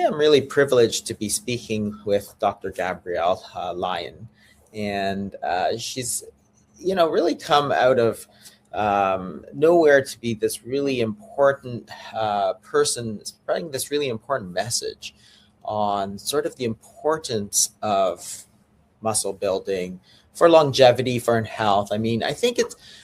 today I'm really privileged to be speaking with Dr. Gabrielle Lyon. And she's, really come out of nowhere to be this really important person, spreading this really important message on sort of the importance of muscle building for longevity, for health. I mean, I think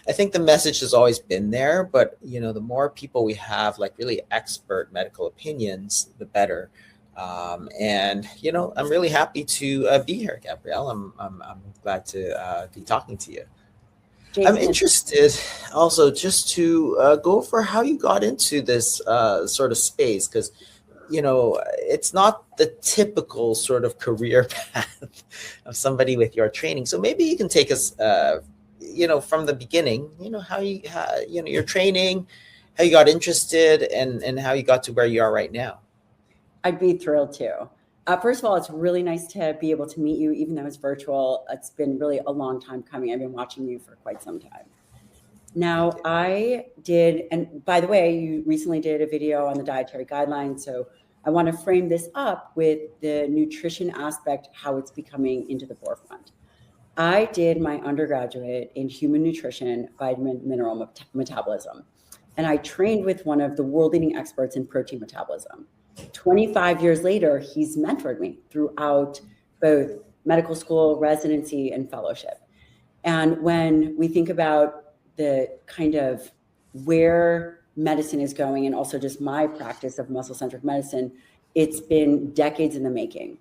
the message has always been there, but the more people we have, like really expert medical opinions, the better. And I'm really happy to be here, Gabrielle. I'm glad to be talking to you. Jason. I'm interested also just to go over how you got into this sort of space, because it's not the typical sort of career path of somebody with your training. So maybe you can take us, from the beginning, how your training, how you got interested, and how you got to where you are right now. I'd be thrilled to. First of all, it's really nice to be able to meet you, even though it's virtual. It's been really a long time coming. I've been watching you for quite some time. Now, I did, and by the way, you recently did a video on the dietary guidelines, so I want to frame this up with the nutrition aspect, how it's becoming into the forefront. I did my undergraduate in human nutrition, vitamin, mineral metabolism, and I trained with one of the world-leading experts in protein metabolism. 25 years later, he's mentored me throughout both medical school, residency, and fellowship. And when we think about the kind of where medicine is going, and also just my practice of muscle-centric medicine, it's been decades in the making.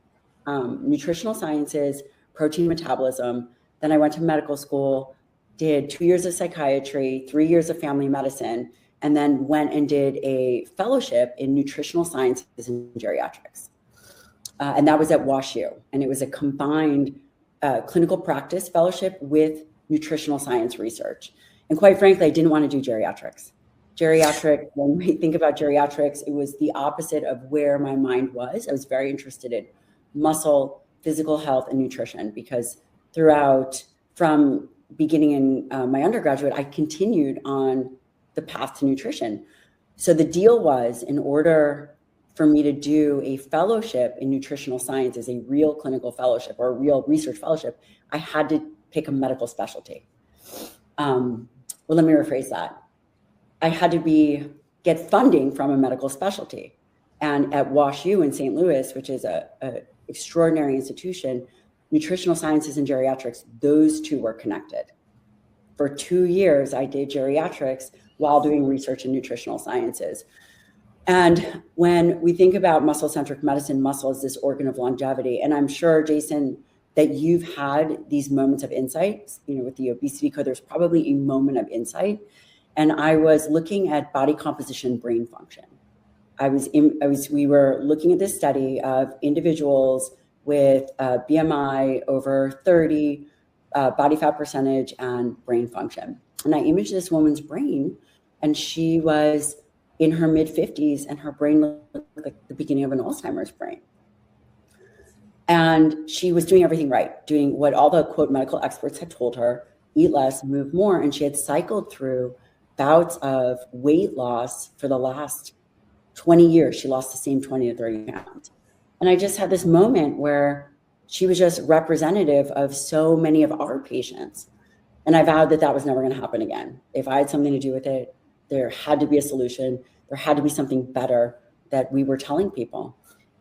Nutritional sciences, protein metabolism. Then I went to medical school, did 2 years of psychiatry, 3 years of family medicine, and then went and did a fellowship in nutritional sciences and geriatrics. And that was at WashU. And it was a combined clinical practice fellowship with nutritional science research. And quite frankly, I didn't want to do geriatrics. When we think about geriatrics, it was the opposite of where my mind was. I was very interested in muscle, physical health, and nutrition, because throughout, from beginning in my undergraduate, I continued on the path to nutrition. So the deal was, in order for me to do a fellowship in nutritional sciences, a real clinical fellowship or a real research fellowship, I had to pick a medical specialty. Well, let me rephrase that. I had to get funding from a medical specialty. And at WashU in St. Louis, which is a extraordinary institution, nutritional sciences and geriatrics, those two were connected. For 2 years, I did geriatrics while doing research in nutritional sciences. And when we think about muscle-centric medicine, muscle is this organ of longevity. And I'm sure, Jason, that you've had these moments of insight. With the obesity code, there's probably a moment of insight. And I was looking at body composition, brain function. We were looking at this study of individuals with BMI over 30, body fat percentage, and brain function. And I imaged this woman's brain, and she was in her mid-50s, and her brain looked like the beginning of an Alzheimer's brain. And she was doing everything right, doing what all the, quote, medical experts had told her: eat less, move more. And she had cycled through bouts of weight loss for the last 20 years. She lost the same 20 to 30 pounds. And I just had this moment where she was just representative of so many of our patients. And I vowed that was never going to happen again. If I had something to do with it, there had to be a solution. There had to be something better that we were telling people.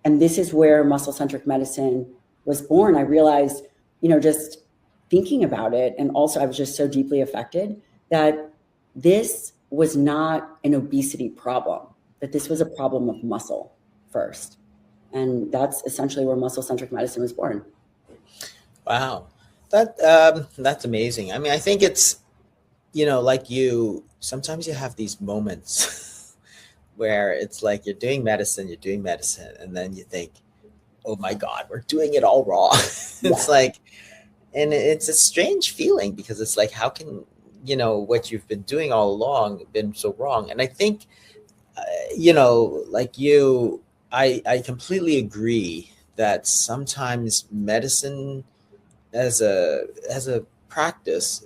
And this is where muscle-centric medicine was born. I realized, just thinking about it, and also I was just so deeply affected, that this was not an obesity problem, that this was a problem of muscle first. And that's essentially where muscle-centric medicine was born. Wow. That's amazing. I mean, I think it's, like you, sometimes you have these moments where it's like you're doing medicine, and then you think, oh my God, we're doing it all wrong. It's like, and it's a strange feeling, because it's like, how can, what you've been doing all along been so wrong? And I think, like you, I completely agree that sometimes medicine as a practice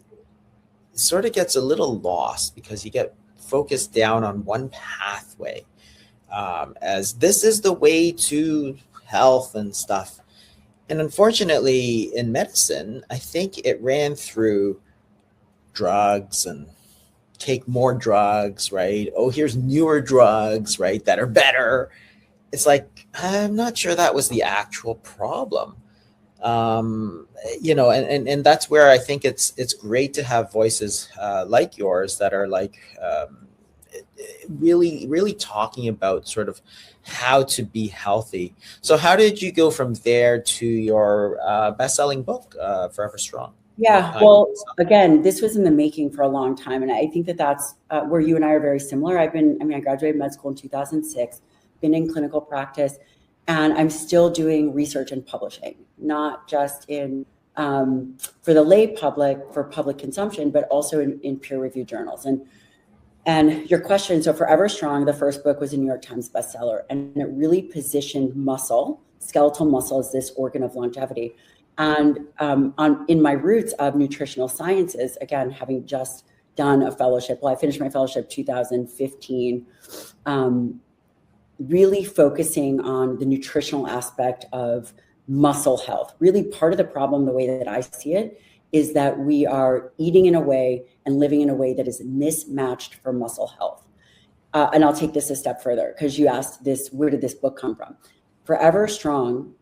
sort of gets a little lost, because you get focused down on one pathway. as this is the way to health and stuff. And unfortunately, in medicine, I think it ran through drugs and take more drugs, right? Oh, here's newer drugs, right, that are better. It's like, I'm not sure that was the actual problem. And that's where I think it's great to have voices like yours that are like really talking about sort of how to be healthy. So how did you go from there to your best-selling book, Forever Strong? Yeah, well, again, this was in the making for a long time. And I think that's where you and I are very similar. I graduated med school in 2006, been in clinical practice, and I'm still doing research and publishing, not just in for the lay public, for public consumption, but also in peer-reviewed journals. And your question, so Forever Strong, the first book was a New York Times bestseller, and it really positioned skeletal muscle as this organ of longevity. And in my roots of nutritional sciences, again, having just done a fellowship, I finished my fellowship 2015, really focusing on the nutritional aspect of muscle health. Really part of the problem, the way that I see it, is that we are eating in a way and living in a way that is mismatched for muscle health. And I'll take this a step further, because you asked this, where did this book come from? Forever Strong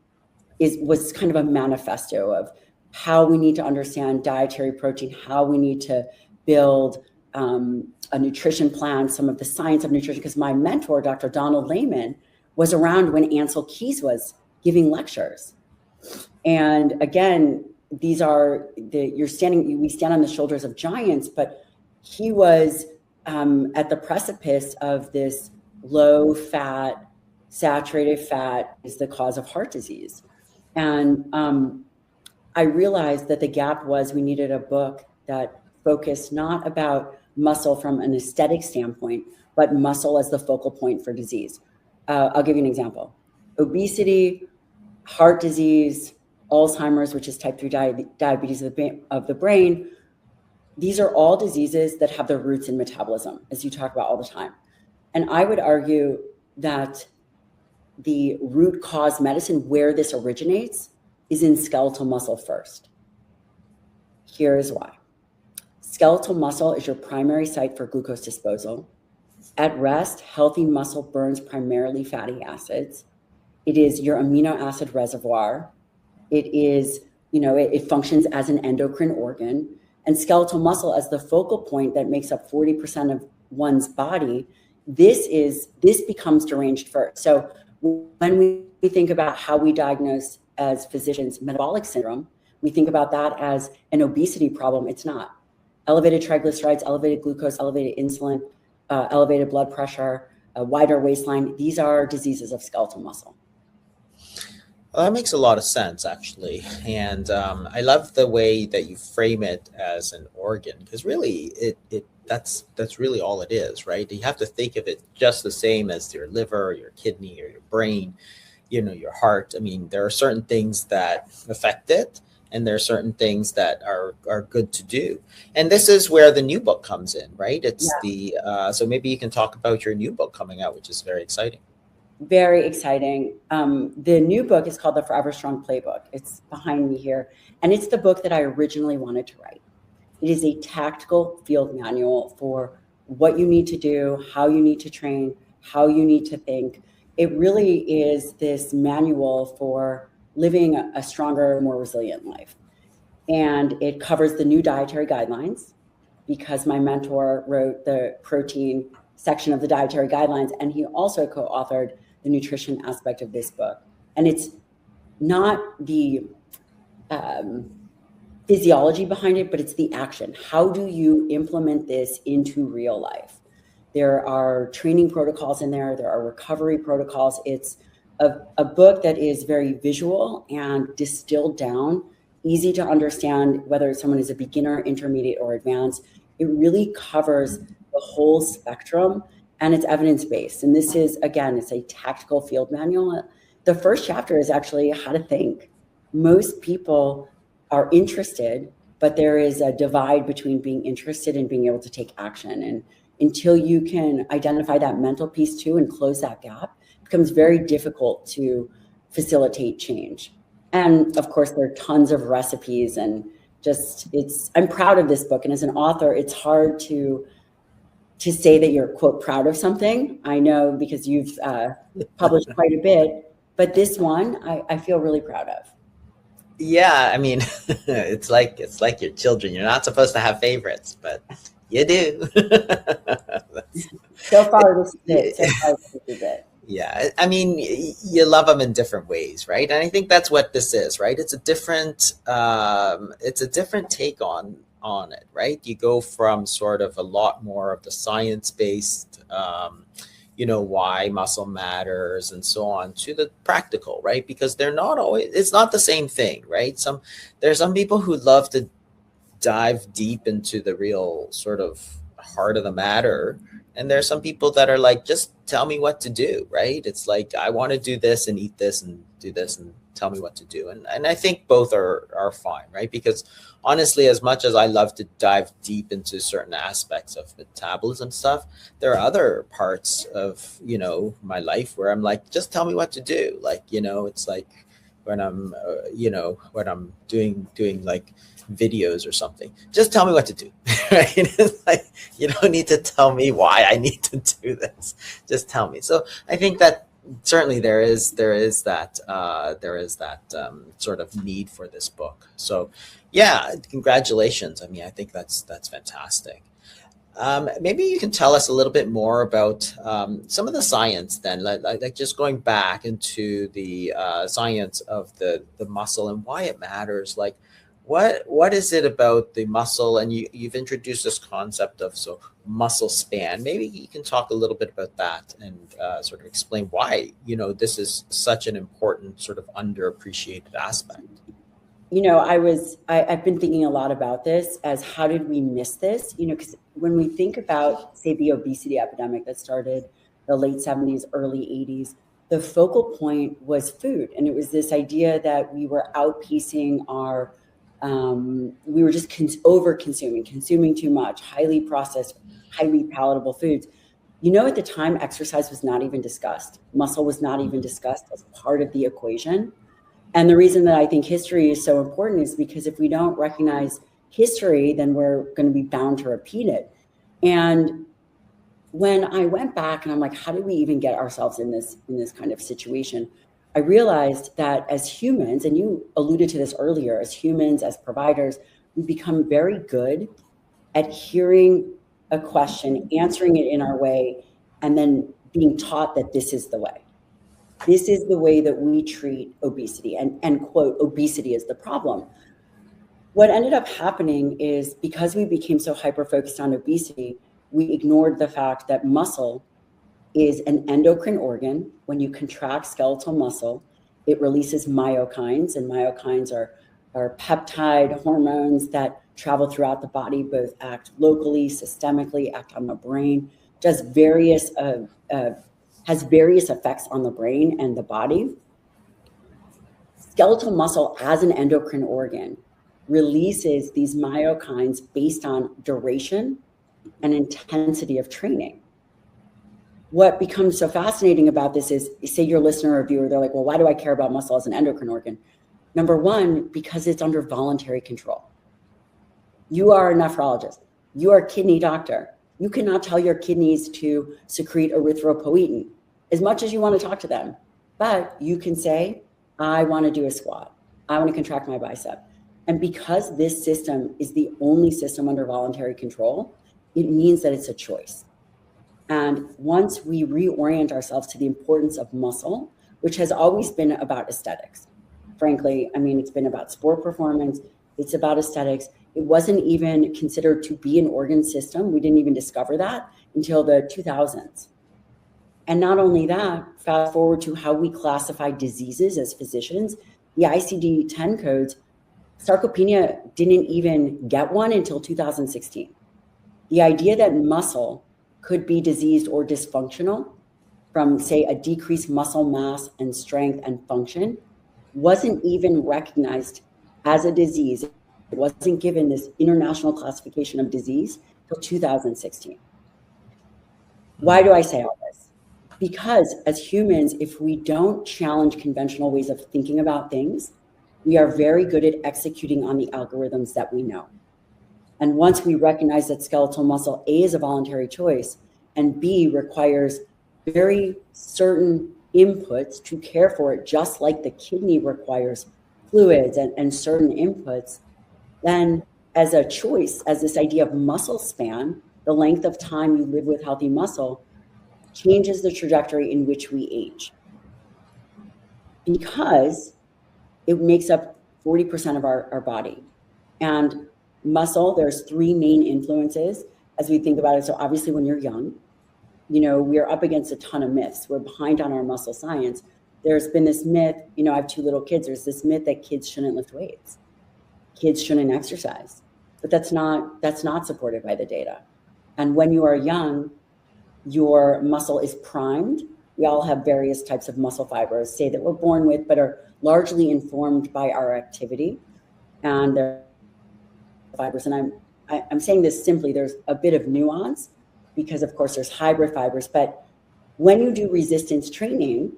was kind of a manifesto of how we need to understand dietary protein, how we need to build a nutrition plan, some of the science of nutrition, because my mentor, Dr. Donald Layman, was around when Ansel Keys was giving lectures. And again, we stand on the shoulders of giants, but he was at the precipice of this low fat, saturated fat is the cause of heart disease. And I realized that the gap was we needed a book that focused not about muscle from an aesthetic standpoint, but muscle as the focal point for disease. I'll give you an example. Obesity, heart disease, Alzheimer's, which is type 3 diabetes of the brain. These are all diseases that have their roots in metabolism, as you talk about all the time. And I would argue that the root cause medicine, where this originates, is in skeletal muscle first. Here is why. Skeletal muscle is your primary site for glucose disposal. At rest, healthy muscle burns primarily fatty acids. It is your amino acid reservoir. It is, it functions as an endocrine organ. And skeletal muscle as the focal point that makes up 40% of one's body, this becomes deranged first. So when we think about how we diagnose as physicians metabolic syndrome, we think about that as an obesity problem. It's not. Elevated triglycerides, elevated glucose, elevated insulin, elevated blood pressure, a wider waistline. These are diseases of skeletal muscle. Well, that makes a lot of sense, actually. And I love the way that you frame it as an organ, because really that's really all it is, right? You have to think of it just the same as your liver, your kidney, or your brain, your heart. I mean, there are certain things that affect it, and there are certain things that are good to do. And this is where the new book comes in, right? It's so maybe you can talk about your new book coming out, which is very exciting. Very exciting. The new book is called the Forever Strong Playbook. It's behind me here. And it's the book that I originally wanted to write. It is a tactical field manual for what you need to do, how you need to train, how you need to think. It really is this manual for living a stronger, more resilient life. And it covers the new dietary guidelines, because my mentor wrote the protein section of the dietary guidelines, and he also co-authored the nutrition aspect of this book. And it's not the physiology behind it, but it's the action. How do you implement this into real life? There are training protocols in there. There are recovery protocols. It's a book that is very visual and distilled down, easy to understand, whether someone is a beginner, intermediate, or advanced. It really covers the whole spectrum, and it's evidence-based. And this is, again, it's a tactical field manual. The first chapter is actually how to think. Most people are interested, but there is a divide between being interested and being able to take action. until you can identify that mental piece too and close that gap, it becomes very difficult to facilitate change. And of course, there are tons of recipes and I'm proud of this book. And as an author, it's hard to say that you're, quote, proud of something. I know because you've published quite a bit, but this one I feel really proud of. Yeah, I mean, it's like your children. You're not supposed to have favorites, but you do. So far, this is it. Yeah, I mean, you love them in different ways, right? And I think that's what this is, right? It's a different take on it, right? You go from sort of a lot more of the science-based, why muscle matters and so on, to the practical, right? Because it's not the same thing, right? There's some people who love to dive deep into the real sort of heart of the matter. And there's some people that are like, just tell me what to do, right? It's like, I want to do this and eat this and do this and tell me what to do. And I think both are fine, right? Because honestly, as much as I love to dive deep into certain aspects of metabolism stuff, there are other parts of, my life where I'm like, just tell me what to do. Like, it's like when I'm, when I'm doing like videos or something, just tell me what to do, right? It's like, you don't need to tell me why I need to do this. Just tell me. So I think that certainly there is that sort of need for this book. So yeah, congratulations. I mean, I think that's fantastic. Maybe you can tell us a little bit more about some of the science then, like just going back into the science of the muscle and why it matters. Like, what is it about the muscle? And you've introduced this concept of muscle span. Maybe you can talk a little bit about that and sort of explain why, this is such an important sort of underappreciated aspect. I've been thinking a lot about this as how did we miss this? Because when we think about, say, the obesity epidemic that started the late 70s, early 80s, the focal point was food. And it was this idea that we were outpacing we were just consuming too much, highly processed, highly palatable foods. At the time, exercise was not even discussed. Muscle was not even discussed as part of the equation. And the reason that I think history is so important is because if we don't recognize history, then we're going to be bound to repeat it. And when I went back and I'm like, how did we even get ourselves in this kind of situation? I realized that as humans, and you alluded to this earlier, as humans, as providers, we become very good at hearing a question, answering it in our way, and then being taught that this is the way. This is the way that we treat obesity, and quote, obesity is the problem. What ended up happening is because we became so hyper-focused on obesity, we ignored the fact that muscle is an endocrine organ. When you contract skeletal muscle, it releases myokines, and myokines are peptide hormones that travel throughout the body, both act locally, systemically, act on the brain, has various effects on the brain and the body. Skeletal muscle as an endocrine organ releases these myokines based on duration and intensity of training. What becomes so fascinating about this is, say your listener or viewer, they're like, well, why do I care about muscle as an endocrine organ? Number one, because it's under voluntary control. You are a nephrologist. You are a kidney doctor. You cannot tell your kidneys to secrete erythropoietin as much as you want to talk to them. But you can say, I want to do a squat. I want to contract my bicep. And because this system is the only system under voluntary control, it means that it's a choice. And once we reorient ourselves to the importance of muscle, which has always been about aesthetics, frankly, I mean, it's been about sport performance, it's about aesthetics. It wasn't even considered to be an organ system. We didn't even discover that until the 2000s. And not only that, fast forward to how we classify diseases as physicians, the ICD-10 codes, sarcopenia didn't even get one until 2016. The idea that muscle could be diseased or dysfunctional from, say, a decreased muscle mass and strength and function wasn't even recognized as a disease. It wasn't given this international classification of disease until 2016. Why do I say all this? Because as humans, if we don't challenge conventional ways of thinking about things, we are very good at executing on the algorithms that we know. And once we recognize that skeletal muscle, A, is a voluntary choice, and B, requires very certain inputs to care for it, just like the kidney requires fluids and certain inputs, then as a choice, as this idea of muscle span, the length of time you live with healthy muscle, changes the trajectory in which we age. Because it makes up 40% of our body. And muscle, there's three main influences as we think about it. So obviously when you're young, we're up against a ton of myths. We're behind on our muscle science. There's been this myth, I have two little kids. There's this myth that kids shouldn't lift weights. Kids shouldn't exercise. But that's not supported by the data. And when you are young, your muscle is primed. We all have various types of muscle fibers, say that we're born with, but are largely informed by our activity. And they're fibers. And I'm saying this simply, there's a bit of nuance because of course there's hybrid fibers, but when you do resistance training,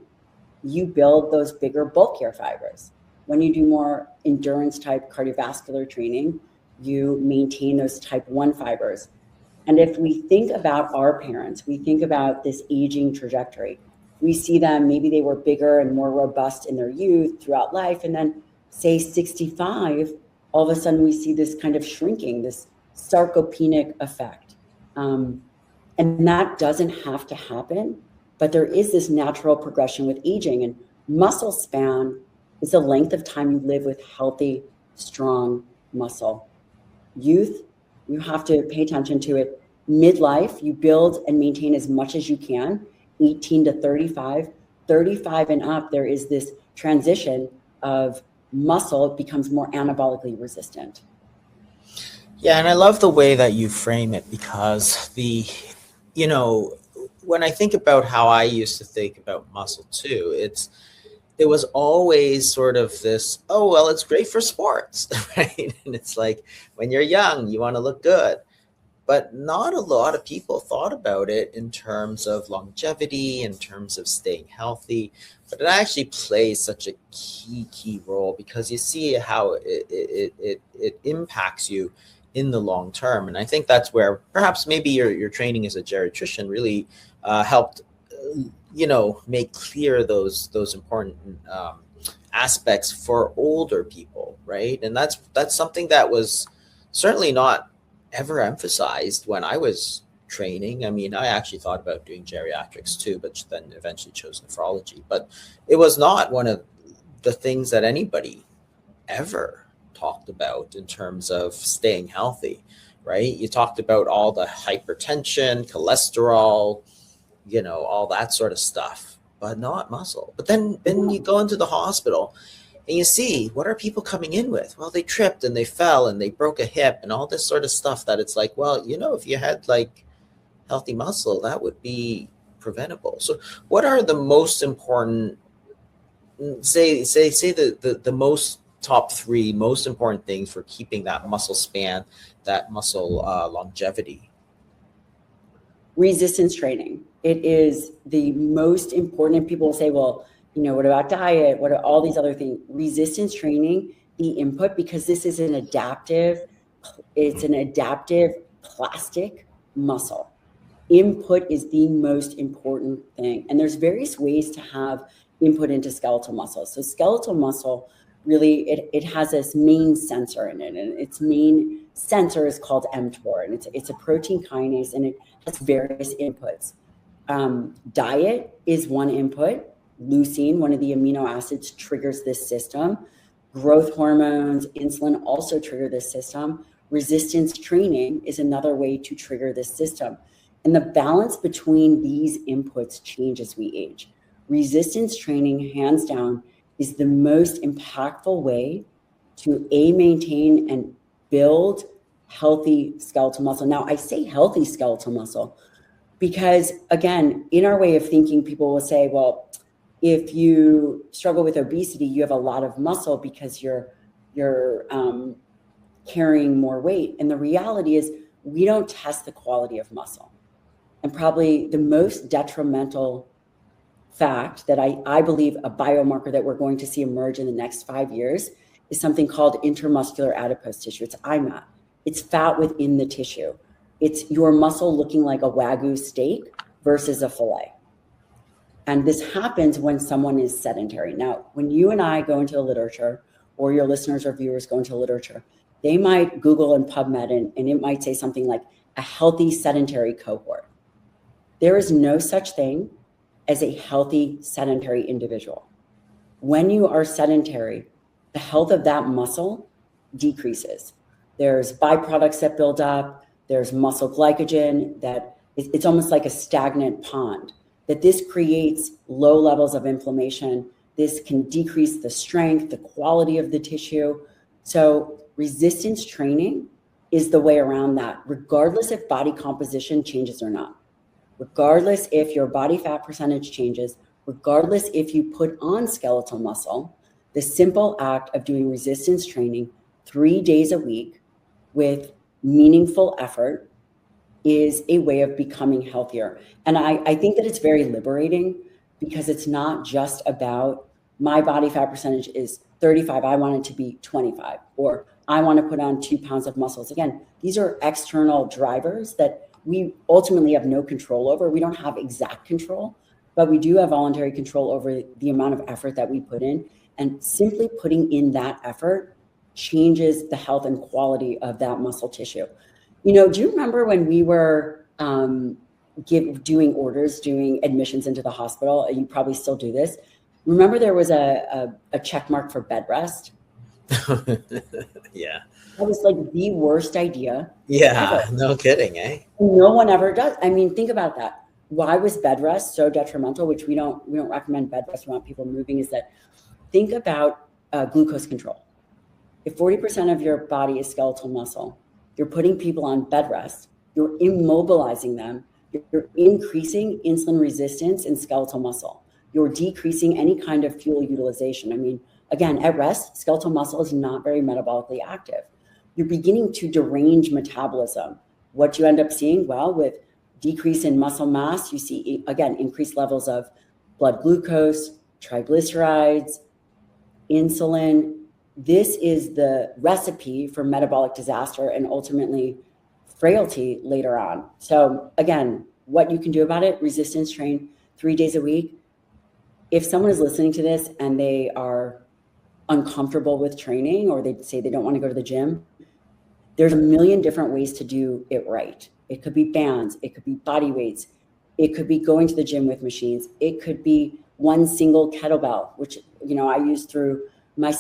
you build those bigger, bulkier fibers. When you do more endurance type cardiovascular training, you maintain those type 1 fibers. And if we think about our parents, we think about this aging trajectory. We see them, maybe they were bigger and more robust in their youth throughout life. And then say 65, all of a sudden we see this kind of shrinking, this sarcopenic effect. And that doesn't have to happen, but there is this natural progression with aging. And muscle span is the length of time you live with healthy, strong muscle. Youth, you have to pay attention to it. Midlife, you build and maintain as much as you can, 18 to 35. 35 and up, there is this transition of muscle becomes more anabolically resistant. Yeah, and I love the way that you frame it because when I think about how I used to think about muscle too, it was always sort of this, oh, well, it's great for sports, right? And it's like, when you're young, you want to look good. But not a lot of people thought about it in terms of longevity, in terms of staying healthy. But it actually plays such a key role because you see how it impacts you in the long term. And I think that's where perhaps maybe your training as a geriatrician really helped make clear those important aspects for older people, right? And that's something that was certainly not ever emphasized when I was training. I mean, I actually thought about doing geriatrics too, but then eventually chose nephrology. But it was not one of the things that anybody ever talked about in terms of staying healthy, right? You talked about all the hypertension, cholesterol, all that sort of stuff, but not muscle. But then you go into the hospital and you see, what are people coming in with? Well, they tripped and they fell and they broke a hip and all this sort of stuff that it's like, well, if you had like healthy muscle, that would be preventable. So what are the most important, say the most top 3 most important things for keeping that muscle span, that muscle longevity? Resistance training. It is the most important. People will say, well, what about diet? What are all these other things? Resistance training, the input, because this is an adaptive plastic muscle. Input is the most important thing. And there's various ways to have input into skeletal muscle. So skeletal muscle, really, it has this main sensor in it, and its main sensor is called mTOR, and it's a protein kinase, and it has various inputs. Diet is one input. Leucine, one of the amino acids, triggers this system. Growth hormones, insulin also trigger this system. Resistance training is another way to trigger this system. And the balance between these inputs change as we age. Resistance training, hands down, is the most impactful way to maintain and build healthy skeletal muscle. Now, I say healthy skeletal muscle because, again, in our way of thinking, people will say, well, if you struggle with obesity, you have a lot of muscle because you're carrying more weight. And the reality is we don't test the quality of muscle. And probably the most detrimental fact that I believe a biomarker that we're going to see emerge in the next 5 years is something called intramuscular adipose tissue. It's IMAT. It's fat within the tissue. It's your muscle looking like a Wagyu steak versus a filet. And this happens when someone is sedentary. Now, when you and I go into the literature, or your listeners or viewers go into the literature, they might Google and PubMed, and it might say something like a healthy sedentary cohort. There is no such thing as a healthy sedentary individual. When you are sedentary, the health of that muscle decreases. There's byproducts that build up. There's muscle glycogen that it's almost like a stagnant pond, that this creates low levels of inflammation. This can decrease the strength, the quality of the tissue. So resistance training is the way around that, regardless if body composition changes or not, regardless if your body fat percentage changes, regardless if you put on skeletal muscle. The simple act of doing resistance training 3 days a week with meaningful effort is a way of becoming healthier. And I think that it's very liberating, because it's not just about my body fat percentage is 35, I want it to be 25, or I want to put on 2 pounds of muscles. Again, these are external drivers that we ultimately have no control over. We don't have exact control, but we do have voluntary control over the amount of effort that we put in. And simply putting in that effort changes the health and quality of that muscle tissue. You know, do you remember when we were doing admissions into the hospital? You probably still do this. Remember there was a check mark for bed rest? Yeah. That was like the worst idea. Yeah, ever. no kidding, eh? No one ever does. I mean, think about that. Why was bed rest so detrimental, which we don't recommend bed rest, we want people moving, is that think about glucose control. If 40% of your body is skeletal muscle, you're putting people on bed rest, you're immobilizing them, you're increasing insulin resistance in skeletal muscle, you're decreasing any kind of fuel utilization. I mean, again, at rest, skeletal muscle is not very metabolically active. You're beginning to derange metabolism. What you end up seeing, well, with decrease in muscle mass, you see, again, increased levels of blood glucose, triglycerides, insulin. This is the recipe for metabolic disaster and ultimately frailty later on. So again, what you can do about it, resistance train 3 days a week. If someone is listening to this and they are uncomfortable with training, or they say they don't want to go to the gym, there's a million different ways to do it right. It could be bands, it could be body weights, it could be going to the gym with machines, it could be one single kettlebell, which, you know, I used through my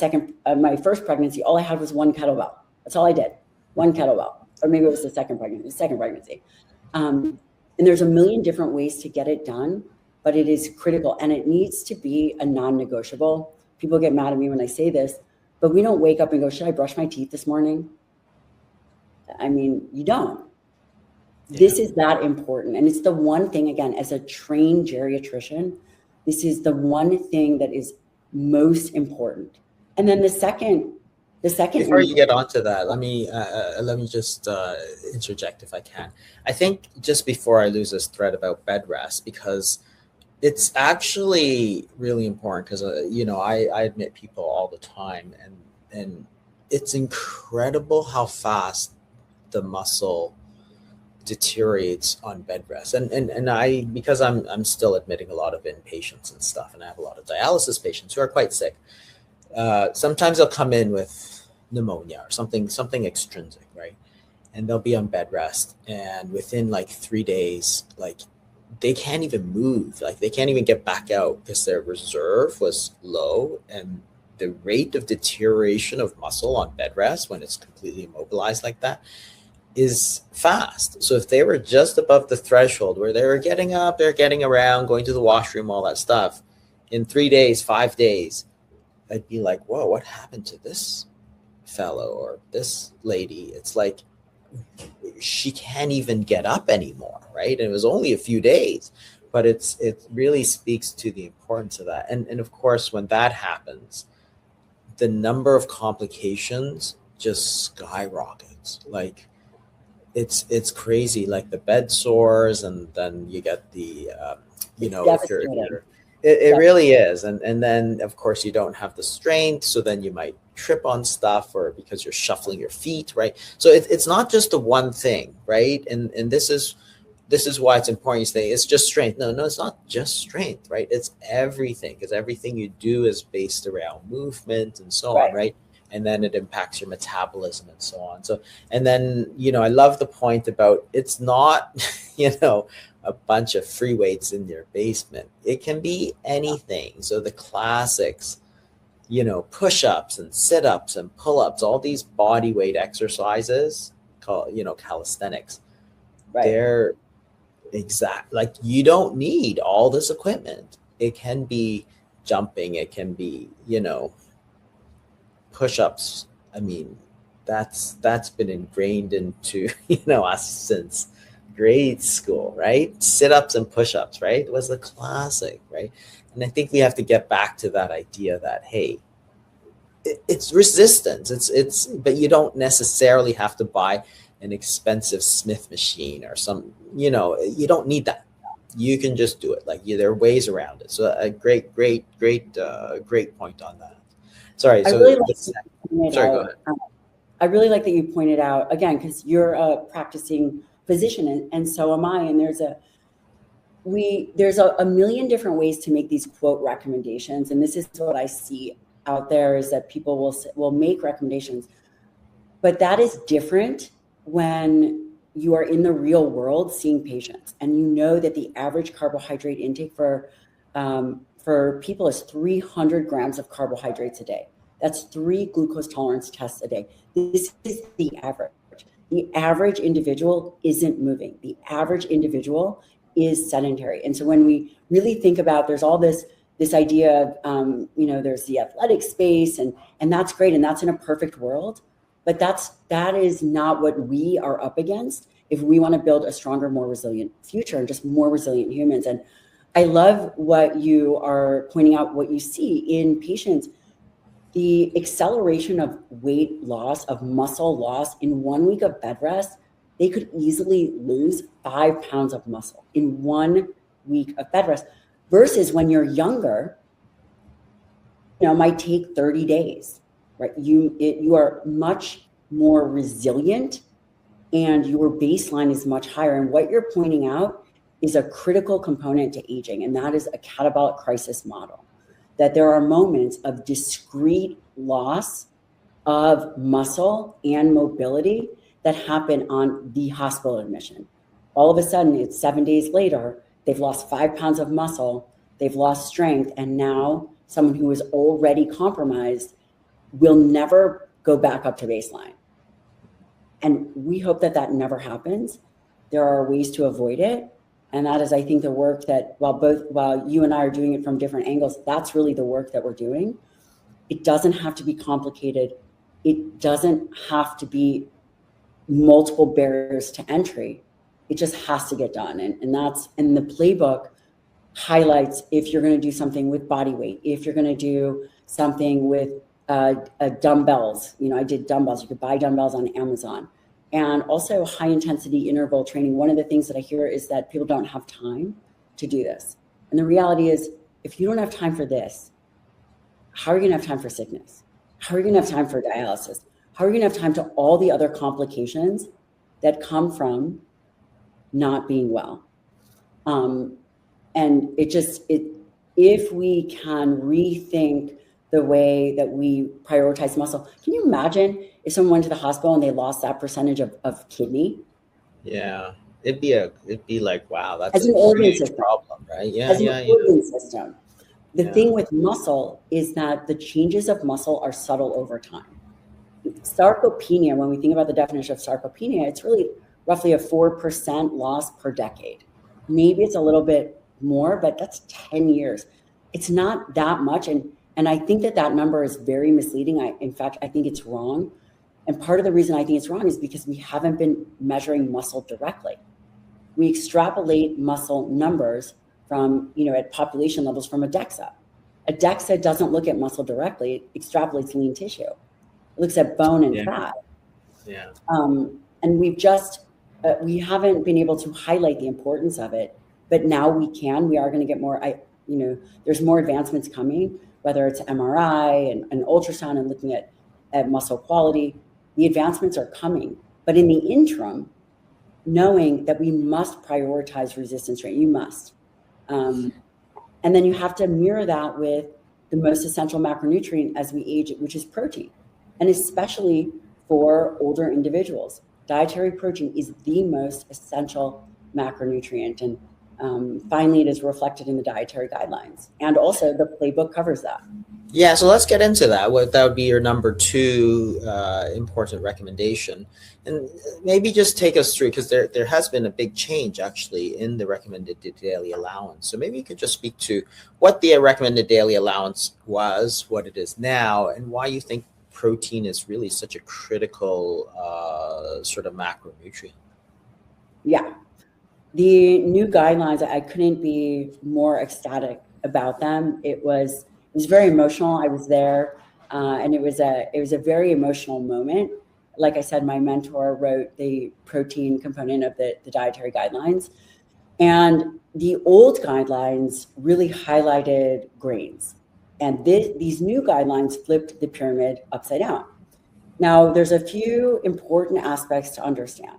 first pregnancy. All I had was one kettlebell. That's all I did, one kettlebell. Or maybe it was the second pregnancy. And there's a million different ways to get it done, but it is critical, and it needs to be a non-negotiable. People get mad at me when I say this, but we don't wake up and go, should I brush my teeth this morning? I mean, you don't. Yeah. This is that important. And it's the one thing, again, as a trained geriatrician, this is the one thing that is most important. And then the second. Before you get onto that, let me just interject if I can. I think just before I lose this thread about bed rest, because it's actually really important, because I admit people all the time, and it's incredible how fast the muscle deteriorates on bed rest. And I, because I'm still admitting a lot of inpatients and stuff, and I have a lot of dialysis patients who are quite sick. Sometimes they'll come in with pneumonia or something extrinsic, right? And they'll be on bed rest, and within like 3 days, like they can't even move, like they can't even get back out because their reserve was low, and the rate of deterioration of muscle on bed rest when it's completely immobilized like that is fast. So if they were just above the threshold where they were getting up, they're getting around, going to the washroom, all that stuff, in 3 days, 5 days, I'd be like, whoa, what happened to this fellow or this lady? It's like she can't even get up anymore, right? And it was only a few days, but it really speaks to the importance of that. And of course, when that happens, the number of complications just skyrockets. Like it's crazy, like the bed sores, and then you get the it really is. And then of course you don't have the strength, so then you might trip on stuff, or because you're shuffling your feet, right? So it's not just the one thing, right? And this is why it's important you say it's just strength. No, it's not just strength, right? It's everything, because everything you do is based around movement and so on, right? And then it impacts your metabolism and so on. So, and then, I love the point about it's not, a bunch of free weights in your basement. It can be anything. So the classics, push-ups and sit-ups and pull-ups, all these body weight exercises called, calisthenics. Right. They're exact. Like, you don't need all this equipment. It can be jumping. It can be, push-ups. I mean, that's been ingrained into, us since grade school, right? Sit-ups and push-ups, right? It was the classic, right? And I think we have to get back to that idea that, hey, it's resistance. It's, but you don't necessarily have to buy an expensive Smith machine or some, you don't need that. You can just do it. Like, there are ways around it. So a great point on that. Sorry. Go ahead. I really like that you pointed out, again, because you're a practicing physician, and so am I. And there's a million different ways to make these quote recommendations. And this is what I see out there, is that people will make recommendations, but that is different when you are in the real world seeing patients, and that the average carbohydrate intake for people is 300 grams of carbohydrates a day. That's 3 glucose tolerance tests a day. This is the average. The average individual isn't moving. The average individual is sedentary. And so when we really think about, there's all this idea of, there's the athletic space, and that's great. And that's in a perfect world, but that is not what we are up against if we want to build a stronger, more resilient future and just more resilient humans. And I love what you are pointing out, what you see in patients, the acceleration of weight loss, of muscle loss in 1 week of bed rest. They could easily lose 5 pounds of muscle in 1 week of bed rest, versus when you're younger, might take 30 days, right? You are much more resilient, and your baseline is much higher. And what you're pointing out is a critical component to aging, and that is a catabolic crisis model. That there are moments of discrete loss of muscle and mobility that happen on the hospital admission. All of a sudden, it's 7 days later, they've lost 5 pounds of muscle, they've lost strength, and now someone who is already compromised will never go back up to baseline. And we hope that never happens. There are ways to avoid it. And that is, I think, the work that while you and I are doing it from different angles, that's really the work that we're doing. It doesn't have to be complicated. It doesn't have to be multiple barriers to entry. It just has to get done. And the playbook highlights, if you're going to do something with body weight, if you're going to do something with dumbbells. I did dumbbells. You could buy dumbbells on Amazon. And also high intensity interval training. One of the things that I hear is that people don't have time to do this. And the reality is, if you don't have time for this, how are you going to have time for sickness? How are you going to have time for dialysis? How are you going to have time to all the other complications that come from not being well? And if we can rethink the way that we prioritize muscle. Can you imagine if someone went to the hospital and they lost that percentage of kidney? Yeah, it'd be like, wow, that's as an organ system problem, right? Yeah, as an organ system. The thing with muscle is that the changes of muscle are subtle over time. Sarcopenia, when we think about the definition of sarcopenia, it's really roughly a 4% loss per decade. Maybe it's a little bit more, but that's 10 years. It's not that much. And I think that number is very misleading. In fact, I think it's wrong. And part of the reason I think it's wrong is because we haven't been measuring muscle directly. We extrapolate muscle numbers from, at population levels from a DEXA. A DEXA doesn't look at muscle directly. It extrapolates lean tissue. It looks at bone and fat. Yeah. And we've just we haven't been able to highlight the importance of it, but now we can. We are going to get more. There's more advancements coming, whether it's MRI and ultrasound and looking at muscle quality. The advancements are coming, but in the interim, knowing that we must prioritize resistance rate, you must. And then you have to mirror that with the most essential macronutrient as we age, which is protein. And especially for older individuals, dietary protein is the most essential macronutrient. And finally, it is reflected in the dietary guidelines. And also the playbook covers that. Yeah, so let's get into that. That would be your number 2 important recommendation. And maybe just take us through, because there has been a big change actually in the recommended daily allowance. So maybe you could just speak to what the recommended daily allowance was, what it is now, and why you think protein is really such a critical sort of macronutrient. Yeah. The new guidelines, I couldn't be more ecstatic about them. It was very emotional. I was there, and it was a very emotional moment. Like I said, my mentor wrote the protein component of the dietary guidelines, and the old guidelines really highlighted grains, and these new guidelines flipped the pyramid upside down. Now, there's a few important aspects to understand.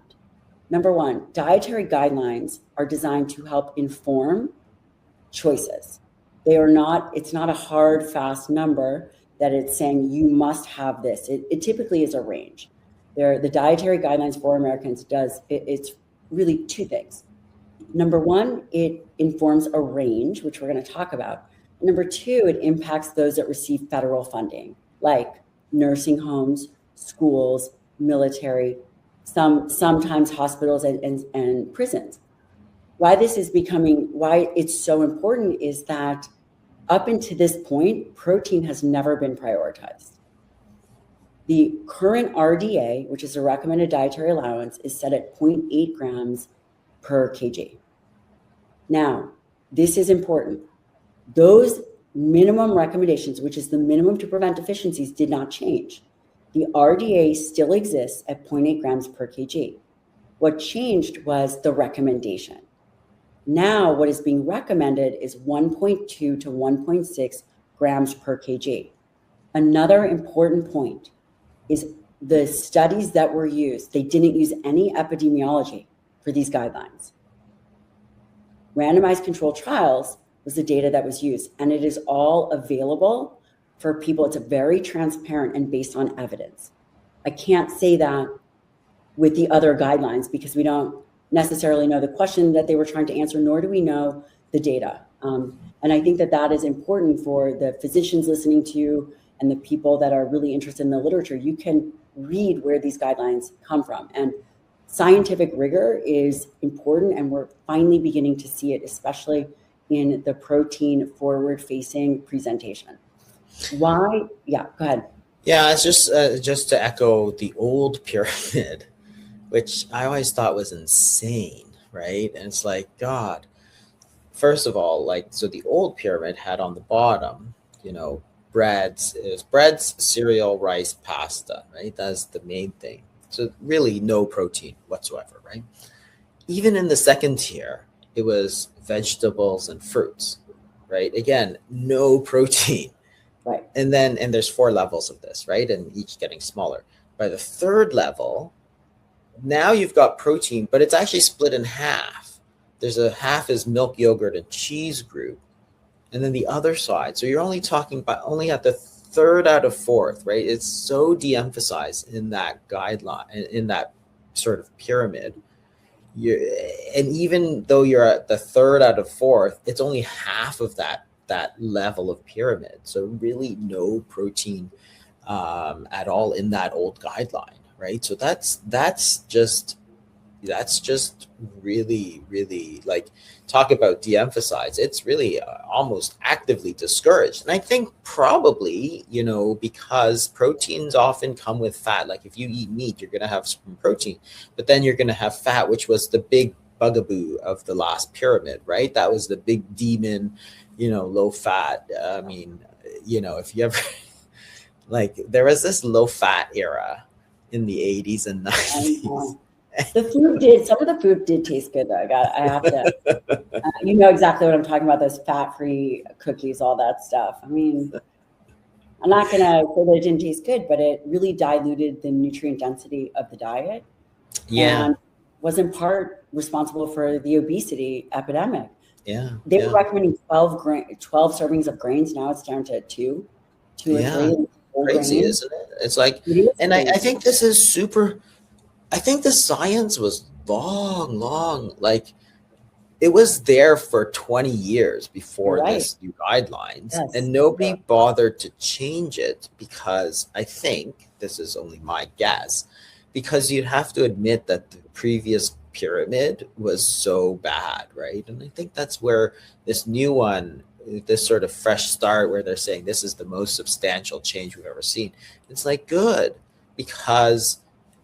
Number 1, dietary guidelines are designed to help inform choices. It's not a hard, fast number that it's saying you must have this. It typically is a range. The dietary guidelines for Americans it's really 2 things. Number 1, it informs a range, which we're going to talk about. Number 2, it impacts those that receive federal funding, like nursing homes, schools, military, sometimes hospitals and prisons. Why it's so important is that up until this point, protein has never been prioritized. The current RDA, which is a recommended dietary allowance, is set at 0.8 grams per kg. Now, this is important. Those minimum recommendations, which is the minimum to prevent deficiencies, did not change. The RDA still exists at 0.8 grams per kg. What changed was the recommendation. Now, what is being recommended is 1.2 to 1.6 grams per kg. Another important point is the studies that were used, they didn't use any epidemiology for these guidelines. Randomized controlled trials was the data that was used, and it is all available for people. It's very transparent and based on evidence. I can't say that with the other guidelines because we don't necessarily know the question that they were trying to answer, nor do we know the data. And I think that is important for the physicians listening to you and the people that are really interested in the literature. You can read where these guidelines come from. And scientific rigor is important, and we're finally beginning to see it, especially in the protein forward-facing presentation. Why? Yeah, go ahead. Yeah, it's just to echo the old pyramid, which I always thought was insane, right? And it's like, God, first of all, so the old pyramid had on the bottom, breads, cereal, rice, pasta, right? That's the main thing. So really no protein whatsoever, right? Even in the second tier, it was vegetables and fruits, right? Again, no protein. Right. And there's 4 levels of this, right? And each getting smaller. By the third level, now you've got protein, but it's actually split in half. There's a half is milk, yogurt, and cheese group. And then the other side. So you're only talking about only at the third out of fourth, right? It's so de-emphasized in that guideline, in that sort of pyramid. And even though you're at the third out of fourth, it's only half of that level of pyramid. So really no protein at all in that old guideline, right? So that's just really, really, talk about de-emphasize. It's really almost actively discouraged. And I think probably, because proteins often come with fat. Like if you eat meat, you're going to have some protein, but then you're going to have fat, which was the big bugaboo of the last pyramid, right? That was the big demon, low fat. I mean, if you ever, there was this low fat era in the 80s and 90s. Some of the food did taste good though. I have to, you know exactly what I'm talking about. Those fat-free cookies, all that stuff. I mean, I'm not going to say that it didn't taste good, but it really diluted the nutrient density of the diet. Yeah. And was in part responsible for the obesity epidemic. Yeah. They were recommending 12 servings of grains. Now it's down to two or three. Crazy, isn't it? It's like, and I think this is super, I think the science was long, like it was there for 20 years before this new guidelines, and nobody bothered to change it because I think, this is only my guess, because you'd have to admit that the previous pyramid was so bad, right? And I think that's where this new one, this sort of fresh start where they're saying this is the most substantial change we've ever seen. It's like good, because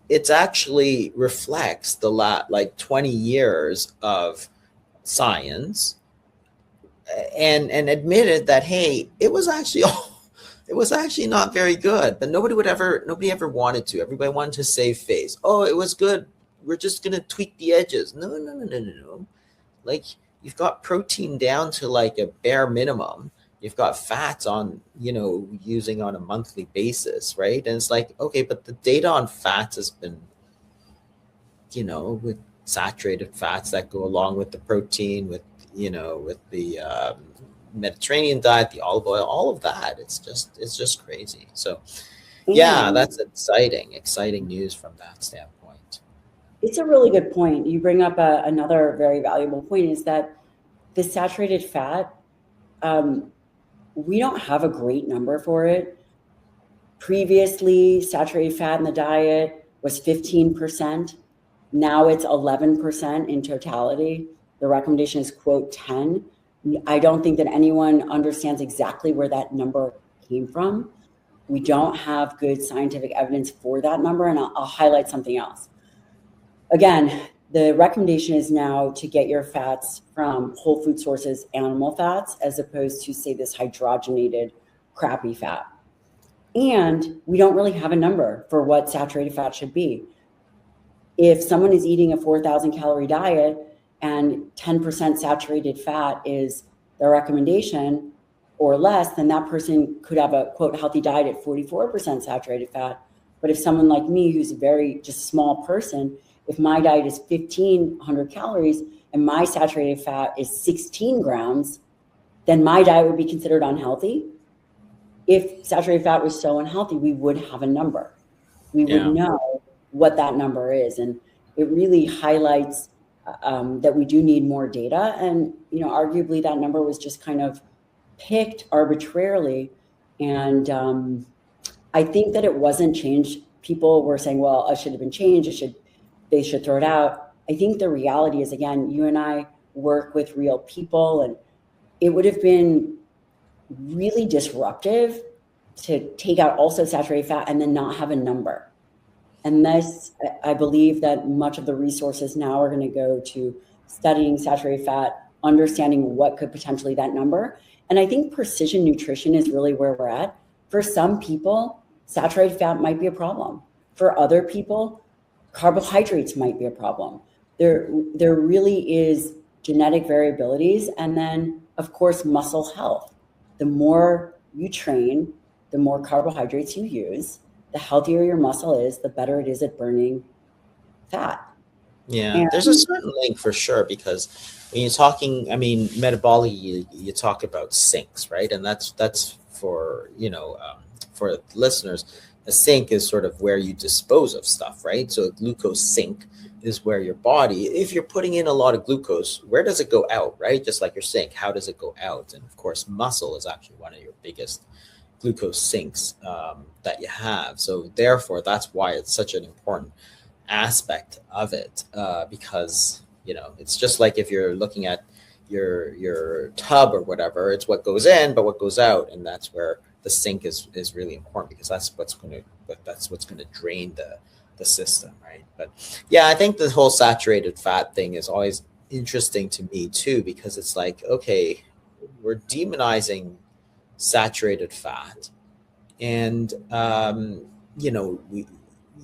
it actually reflects the like 20 years of science and admitted that, hey, it was actually not very good, but nobody ever wanted to. Everybody wanted to save face. Oh, it was good. We're just going to tweak the edges. No. Like, you've got protein down to like a bare minimum. You've got fats on, using on a monthly basis, right? And it's like, okay, but the data on fats has been, with saturated fats that go along with the protein, with the Mediterranean diet, the olive oil, all of that. It's just crazy. So yeah, that's exciting news from that standpoint. It's a really good point. You bring up another very valuable point, is that the saturated fat, we don't have a great number for it. Previously, saturated fat in the diet was 15%. Now it's 11% in totality. The recommendation is, quote, 10. I don't think that anyone understands exactly where that number came from. We don't have good scientific evidence for that number, and I'll highlight something else. Again, the recommendation is now to get your fats from whole food sources, animal fats, as opposed to, say, this hydrogenated crappy fat. And we don't really have a number for what saturated fat should be. If someone is eating a 4,000 calorie diet and 10% saturated fat is the recommendation or less, then that person could have a, quote, healthy diet at 44% saturated fat. But if someone like me, who's a very just small person, if my diet is 1,500 calories and my saturated fat is 16 grams, then my diet would be considered unhealthy. If saturated fat was so unhealthy, we would have a number. We would know what that number is. And it really highlights that we do need more data. And, arguably that number was just kind of picked arbitrarily. And I think that it wasn't changed. People were saying, well, it should have been changed. They should throw it out. I think the reality is, again, you and I work with real people, and it would have been really disruptive to take out also saturated fat and then not have a number. And this, I believe that much of the resources now are going to go to studying saturated fat, understanding what could potentially that number. And I think precision nutrition is really where we're at. For some people, saturated fat might be a problem. For other people, carbohydrates might be a problem. There really is genetic variabilities. And then, of course, muscle health. The more you train, the more carbohydrates you use, the healthier your muscle is, the better it is at burning fat. Yeah, there's a certain link for sure, because when you're talking, metabolically, you talk about sinks, right? And that's for, for listeners, a sink is sort of where you dispose of stuff, right? So a glucose sink is where your body, if you're putting in a lot of glucose, where does it go out, right? Just like your sink, how does it go out? And of course, muscle is actually one of your biggest glucose sinks that you have. So therefore, that's why it's such an important aspect of it, because, it's just like if you're looking at your tub or whatever, it's what goes in, but what goes out. And that's where the sink is really important, because that's what's going to drain the system, right? But yeah, I think the whole saturated fat thing is always interesting to me too, because it's like, okay, we're demonizing saturated fat, and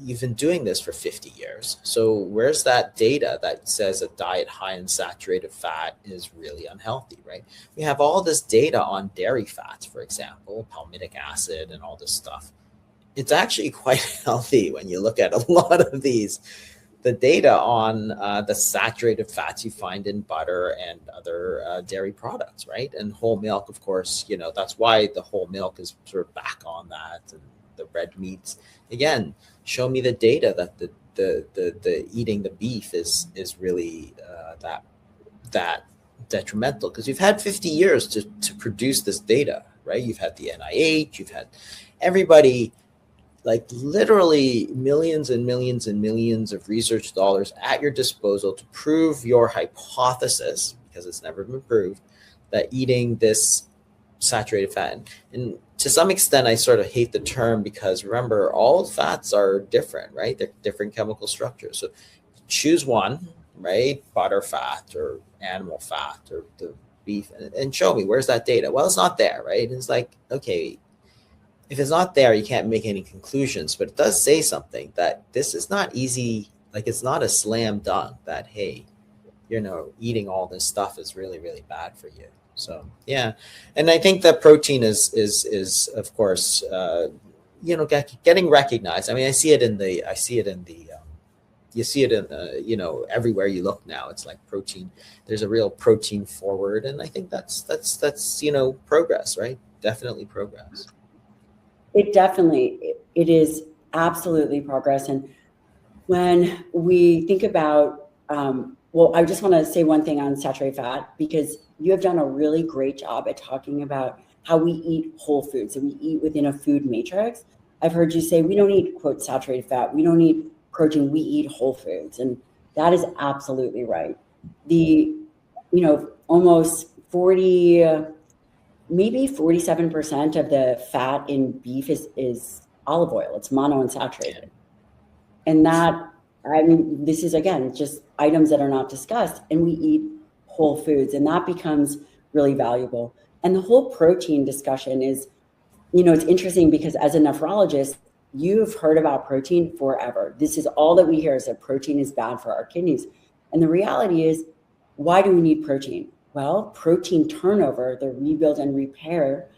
you've been doing this for 50 years. So where's that data that says a diet high in saturated fat is really unhealthy, right? We have all this data on dairy fats, for example, palmitic acid and all this stuff. It's actually quite healthy when you look at a lot of these. The data on the saturated fats you find in butter and other dairy products, right? And whole milk, of course, that's why the whole milk is sort of back on that, and the red meats. Again, show me the data that the eating the beef is really that detrimental, because you've had 50 years to produce this data, right? You've had the NIH, you've had everybody, like literally millions and millions and millions of research dollars at your disposal to prove your hypothesis, because it's never been proved, that eating this saturated fat. And to some extent, I sort of hate the term, because remember, all fats are different, right? They're different chemical structures. So choose one, right? Butter fat or animal fat or the beef, and show me, where's that data? Well, it's not there, right? And it's like, okay, if it's not there, you can't make any conclusions, but it does say something that this is not easy. Like, it's not a slam dunk that, hey, eating all this stuff is really, really bad for you. So, yeah. And I think that protein is of course, getting recognized. I mean, you see it in everywhere you look now. It's like protein. There's a real protein forward. And I think that's progress, right? Definitely progress. It is absolutely progress. And when we think about, I just want to say one thing on saturated fat, because you have done a really great job at talking about how we eat whole foods and we eat within a food matrix. I've heard you say we don't eat, quote, saturated fat. We don't eat protein. We eat whole foods. And that is absolutely right. Almost 47% of the fat in beef is olive oil. It's monounsaturated. And this is, again, just items that are not discussed, and we eat whole foods, and that becomes really valuable. And the whole protein discussion is, it's interesting, because as a nephrologist, you've heard about protein forever. This is all that we hear, is that protein is bad for our kidneys. And the reality is, why do we need protein? Well, protein turnover, the rebuild and repair,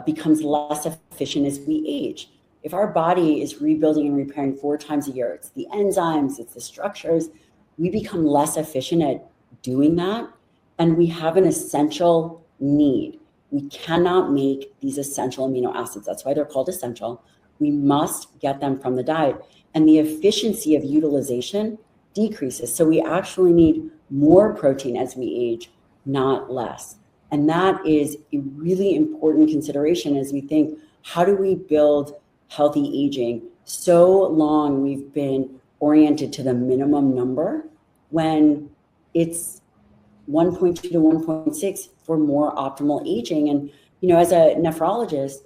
becomes less efficient as we age. If our body is rebuilding and repairing 4 times a year, it's the enzymes, it's the structures, we become less efficient at doing that. And we have an essential need. We cannot make these essential amino acids. That's why they're called essential. We must get them from the diet. And the efficiency of utilization decreases. So we actually need more protein as we age, not less. And that is a really important consideration as we think, how do we build healthy aging? So long we've been oriented to the minimum number, when it's 1.2 to 1.6 for more optimal aging. And, as a nephrologist,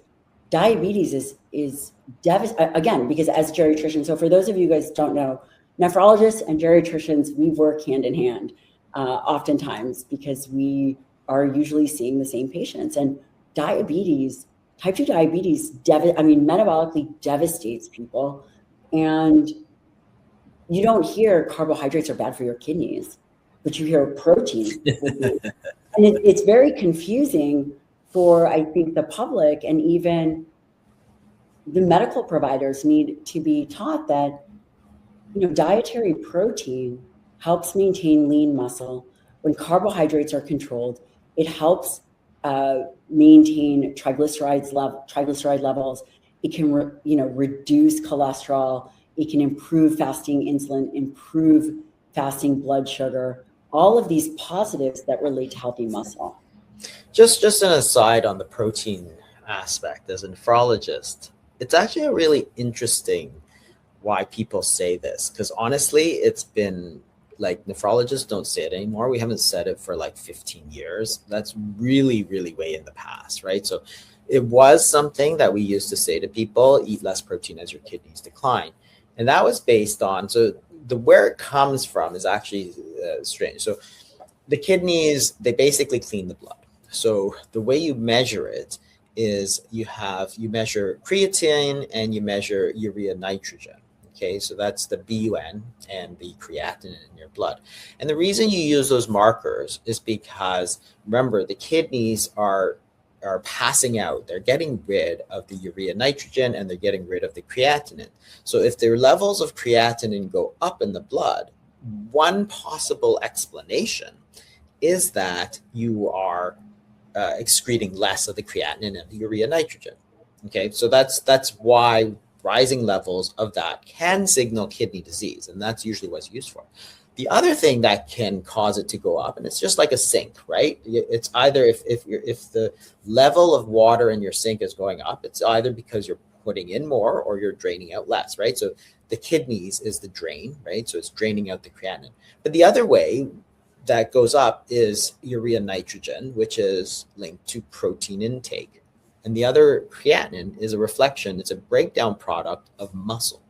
diabetes is devastating, again, because as geriatricians, so for those of you guys who don't know, nephrologists and geriatricians, we work hand in hand oftentimes, because we are usually seeing the same patients. And diabetes, type 2 diabetes, metabolically devastates people. And you don't hear carbohydrates are bad for your kidneys, but you hear protein. And it's very confusing for, I think, the public, and even the medical providers need to be taught that, dietary protein helps maintain lean muscle. When carbohydrates are controlled, it helps maintain triglyceride levels. It can reduce cholesterol. It can improve fasting insulin, improve fasting blood sugar, all of these positives that relate to healthy muscle. Just an aside on the protein aspect, as a nephrologist, it's actually really interesting why people say this, because honestly, it's been like, nephrologists don't say it anymore. We haven't said it for like 15 years. That's really, really way in the past, right? So it was something that we used to say to people, eat less protein as your kidneys decline. And that was based on, so where it comes from is actually strange. So the kidneys, they basically clean the blood. So the way you measure it is you measure creatine and you measure urea nitrogen. Okay, so that's the BUN and the creatinine in your blood. And the reason you use those markers is because, remember, the kidneys are passing out. They're getting rid of the urea nitrogen and they're getting rid of the creatinine. So if their levels of creatinine go up in the blood, one possible explanation is that you are excreting less of the creatinine and the urea nitrogen. Okay, so that's why rising levels of that can signal kidney disease, and that's usually what's used for. The other thing that can cause it to go up, and it's just like a sink, right? It's either if the level of water in your sink is going up, it's either because you're putting in more or you're draining out less, right? So the kidneys is the drain, right? So it's draining out the creatinine. But the other way that goes up is urea nitrogen, which is linked to protein intake. And the other, creatinine, is a reflection. It's a breakdown product of muscle.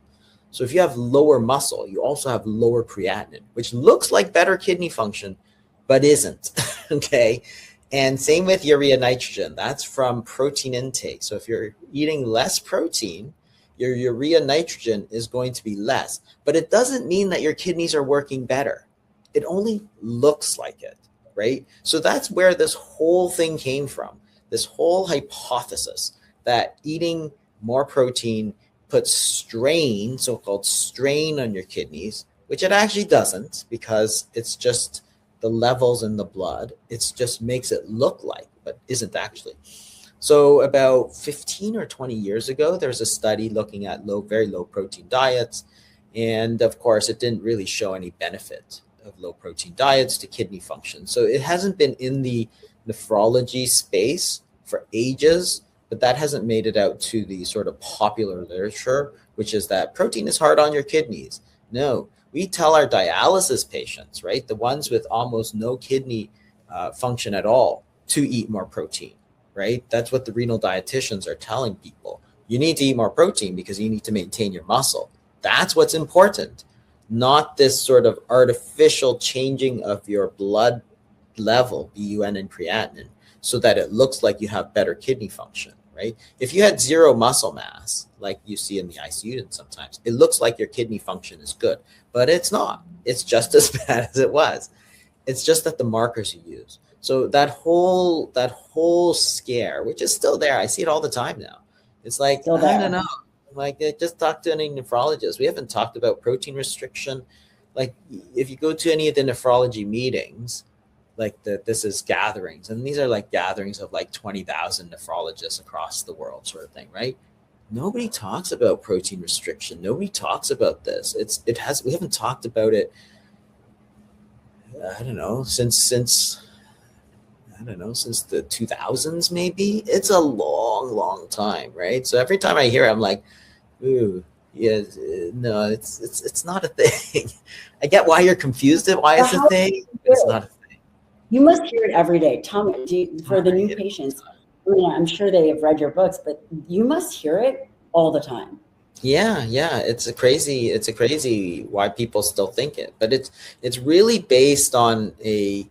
So if you have lower muscle, you also have lower creatinine, which looks like better kidney function, but isn't. Okay. And same with urea nitrogen. That's from protein intake. So if you're eating less protein, your urea nitrogen is going to be less. But it doesn't mean that your kidneys are working better. It only looks like it, right? So that's where this whole thing came from. This whole hypothesis that eating more protein puts strain, so-called strain, on your kidneys, which it actually doesn't, because it's just the levels in the blood. It just makes it look like, but isn't actually. So about 15 or 20 years ago, there's a study looking at very low protein diets. And of course, it didn't really show any benefit of low protein diets to kidney function. So it hasn't been in the nephrology space for ages, but that hasn't made it out to the sort of popular literature, which is that protein is hard on your kidneys. No, we tell our dialysis patients, right, the ones with almost no kidney function at all, to eat more protein, right? That's what the renal dietitians are telling people. You need to eat more protein because you need to maintain your muscle. That's what's important, not this sort of artificial changing of your blood level, BUN and creatinine, so that it looks like you have better kidney function, right? If you had zero muscle mass, like you see in the ICU sometimes, it looks like your kidney function is good, but it's not. It's just as bad as it was. It's just that the markers you use. So that whole scare, which is still there, I see it all the time now. It's like, I don't know. Like, just talk to any nephrologist. We haven't talked about protein restriction. Like, if you go to any of the nephrology meetings, like this is gatherings, and these are like gatherings of like 20,000 nephrologists across the world, sort of thing, right? Nobody talks about protein restriction. Nobody talks about this. We haven't talked about it, I don't know, since the 2000s, maybe. It's a long time, right? So every time I hear it, I'm like, ooh, yeah, no, it's not a thing. I get why you're confused at why it's a thing, but it's not a thing. You must hear it every day. Tell me, for the new patients, I mean, I'm sure they have read your books, but you must hear it all the time. Yeah, it's a crazy why people still think it, but it's really based on a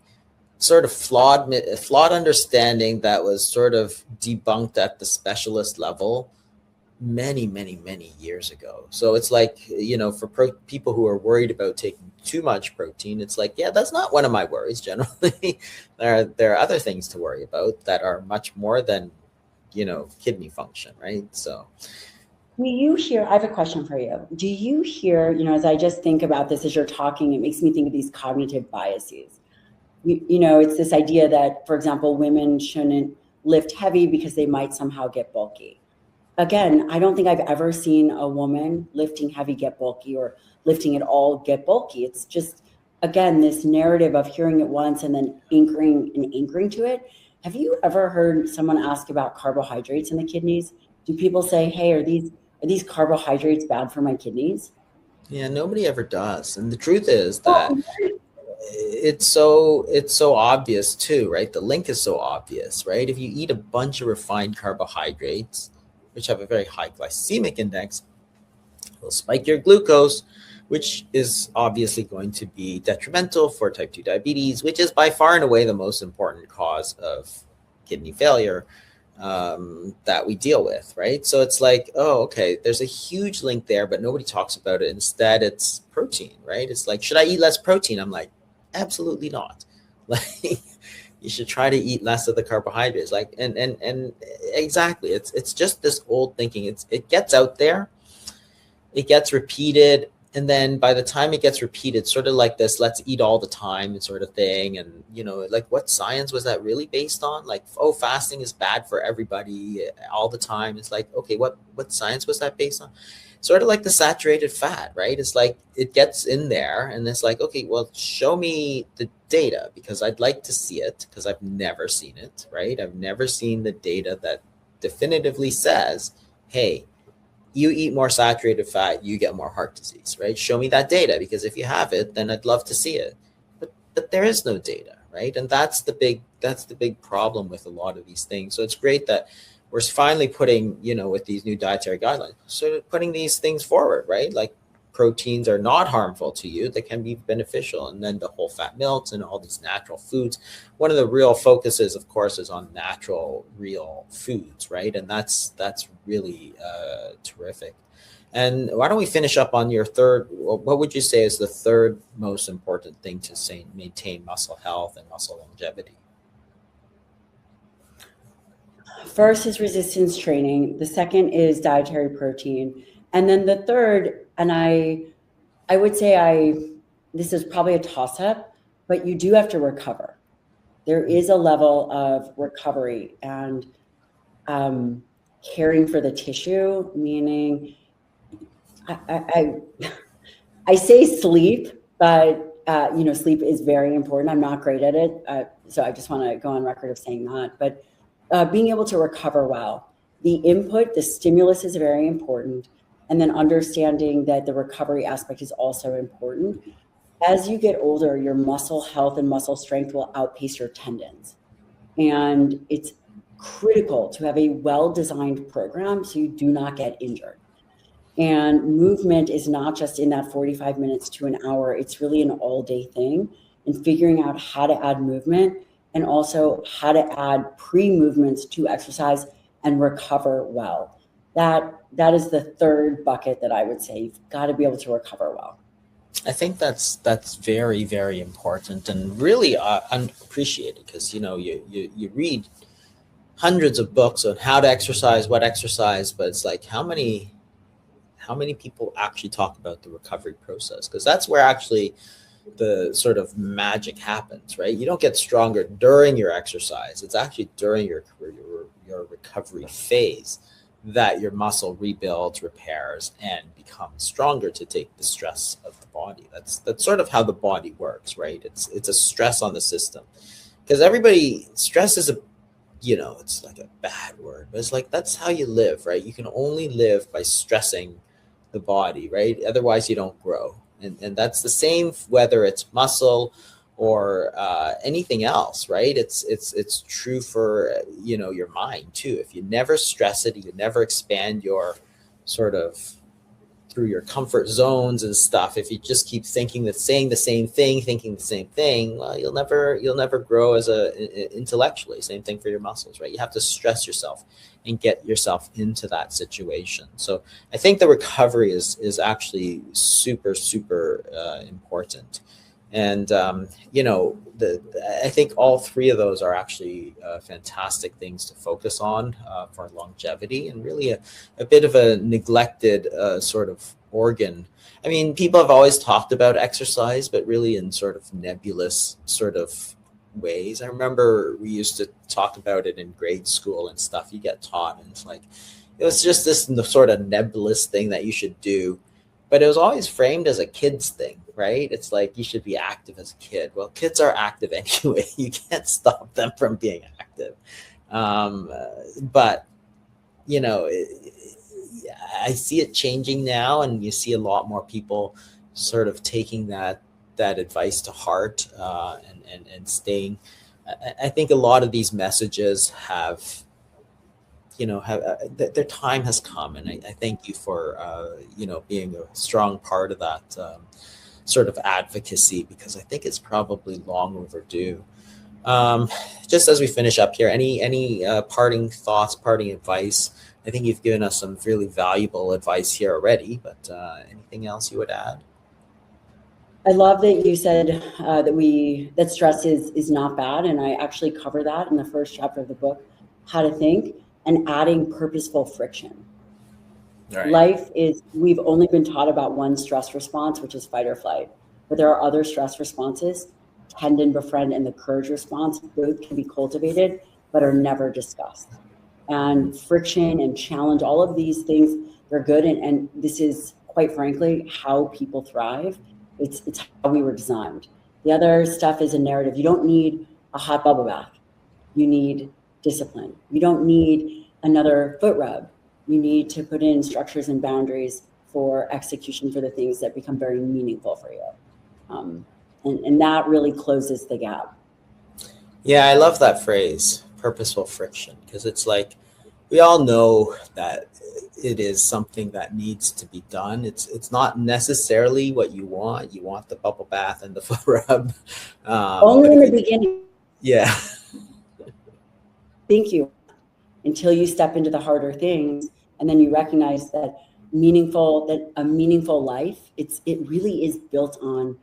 sort of flawed understanding that was sort of debunked at the specialist level many years ago. So it's like, for people who are worried about taking too much protein, it's like, yeah, that's not one of my worries generally. there are other things to worry about that are much more than, kidney function, right? So do you hear, I have a question for you. Do you hear, as I just think about this as you're talking, it makes me think of these cognitive biases. It's this idea that, for example, women shouldn't lift heavy because they might somehow get bulky. Again, I don't think I've ever seen a woman lifting heavy get bulky, or lifting at all get bulky. It's just, again, this narrative of hearing it once and then anchoring to it. Have you ever heard someone ask about carbohydrates in the kidneys? Do people say, hey, are these carbohydrates bad for my kidneys? Yeah, nobody ever does. And the truth is that it's so obvious too, right? The link is so obvious, right? If you eat a bunch of refined carbohydrates, which have a very high glycemic index, will spike your glucose, which is obviously going to be detrimental for type 2 diabetes, which is by far and away the most important cause of kidney failure. that we deal with, right? So it's like, oh, okay, there's a huge link there, but nobody talks about it. Instead, it's protein, right? It's like, should I eat less protein? I'm like, absolutely not. Like, you should try to eat less of the carbohydrates. Like, and exactly, it's just this old thinking. It gets out there, it gets repeated, and then by the time it gets repeated, sort of like this, let's eat all the time sort of thing. And, like, what science was that really based on? Like, oh, fasting is bad for everybody all the time. It's like, okay, what science was that based on? Sort of like the saturated fat, right? It's like, it gets in there and it's like, okay, well, show me the data, because I'd like to see it, because I've never seen it, right? I've never seen the data that definitively says, hey, you eat more saturated fat, you get more heart disease, right? Show me that data, because if you have it, then I'd love to see it. But there is no data, right? And that's the big problem with a lot of these things. So it's great that we're finally putting, with these new dietary guidelines, sort of putting these things forward, right? Like, proteins are not harmful to you, they can be beneficial. And then the whole fat milks and all these natural foods. One of the real focuses, of course, is on natural, real foods, right? And that's really terrific. And why don't we finish up on your third? What would you say is the third most important thing to maintain muscle health and muscle longevity? First is resistance training. The second is dietary protein. And then the third, and I would say this is probably a toss-up, but you do have to recover. There is a level of recovery and caring for the tissue, meaning I say sleep, but sleep is very important. I'm not great at it, so I just want to go on record of saying that. But being able to recover well, the input, the stimulus is very important. And then understanding that the recovery aspect is also important. As you get older, your muscle health and muscle strength will outpace your tendons. And it's critical to have a well-designed program so you do not get injured. And movement is not just in that 45 minutes to an hour. It's really an all-day thing. And figuring out how to add movement and also how to add pre-movements to exercise and recover well. That is the third bucket that I would say. You've got to be able to recover well. I think that's very, very important and really unappreciated, because you read hundreds of books on how to exercise, what exercise, but it's like, how many people actually talk about the recovery process? Because that's where actually the sort of magic happens, right? You don't get stronger during your exercise. It's actually during your recovery phase that your muscle rebuilds, repairs, and becomes stronger to take the stress of the body. That's sort of how the body works, right? It's a stress on the system, because stress is it's like a bad word, but it's like, that's how you live, right? You can only live by stressing the body, right? Otherwise you don't grow. And that's the same whether it's muscle or anything else, right? It's true for your mind too. If you never stress it, you never expand your sort of through your comfort zones and stuff. If you just keep saying the same thing, well, you'll never grow as intellectually. Same thing for your muscles, right? You have to stress yourself and get yourself into that situation. So I think the recovery is actually super, super important. And, I think all three of those are actually fantastic things to focus on for longevity, and really a bit of a neglected sort of organ. I mean, people have always talked about exercise, but really in sort of nebulous sort of ways. I remember we used to talk about it in grade school and stuff. You get taught, and it's like, it was just this sort of nebulous thing that you should do. But it was always framed as a kid's thing, right? It's like, you should be active as a kid. Well, kids are active anyway. You can't stop them from being active. But, I see it changing now, and you see a lot more people sort of taking that advice to heart and staying. I think a lot of these messages have their time has come, and I thank you for being a strong part of that sort of advocacy, because I think it's probably long overdue. Just as we finish up here, any parting thoughts, parting advice? I think you've given us some really valuable advice here already, but anything else you would add? I love that you said that stress is not bad, and I actually cover that in the first chapter of the book, How to Think, and adding purposeful friction. Right. Life is, we've only been taught about one stress response, which is fight or flight, but there are other stress responses, tend, befriend, and the courage response. Both can be cultivated, but are never discussed. And friction and challenge, all of these things, they're good, and this is, quite frankly, how people thrive. It's how we were designed. The other stuff is a narrative. You don't need a hot bubble bath. You need discipline. You don't need another foot rub. You need to put in structures and boundaries for execution for the things that become very meaningful for you. And that really closes the gap. Yeah, I love that phrase, purposeful friction, because it's like, we all know that it is something that needs to be done. It's not necessarily what you want. You want the bubble bath and the foot rub. Only in the beginning. Yeah. Thank you. Until you step into the harder things, and then you recognize that a meaningful life, it really is built on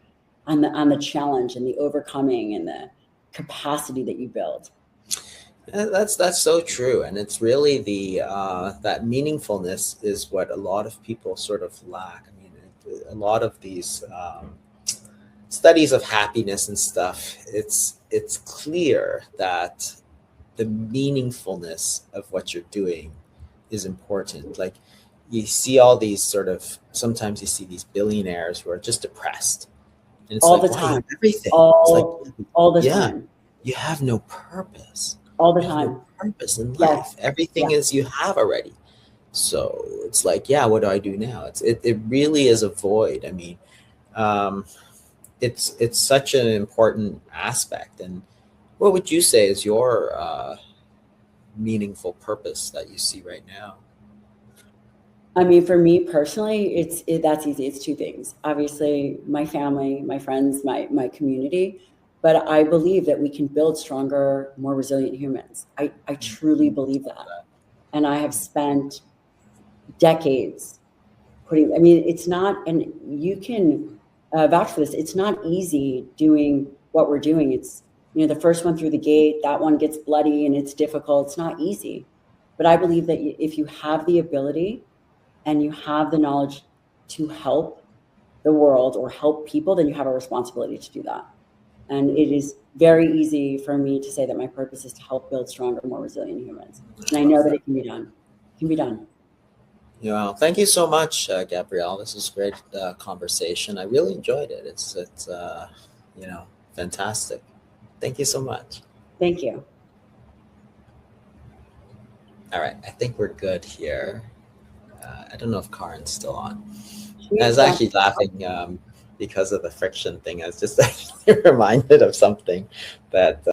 the challenge and the overcoming and the capacity that you build. That's so true, and it's really that meaningfulness is what a lot of people sort of lack. I mean, a lot of these studies of happiness and stuff, it's clear that the meaningfulness of what you're doing is important. Like, you see all these sometimes you see these billionaires who are just depressed, and it's all like, the time, everything, all the time. You have no purpose. All the time. No purpose in life. Yes. Everything is you have already. So it's like, what do I do now? It really is a void. I mean, it's such an important aspect. And what would you say is your meaningful purpose that you see right now? I mean, for me personally, that's easy. It's two things. Obviously, my family, my friends, my community. But I believe that we can build stronger, more resilient humans. I truly believe that. And I have spent decades it's not, and you can vouch for this, it's not easy doing what we're doing. It's, the first one through the gate, that one gets bloody and it's difficult. It's not easy. But I believe that if you have the ability and you have the knowledge to help the world or help people, then you have a responsibility to do that. And it is very easy for me to say that my purpose is to help build stronger, more resilient humans. And I know that it can be done. It can be done. Yeah, thank you so much, Gabrielle. This is a great conversation. I really enjoyed it. It's fantastic. Thank you so much. Thank you. All right, I think we're good here. I don't know if Karen's still on. I was actually laughing because of the friction thing. I was just actually reminded of something that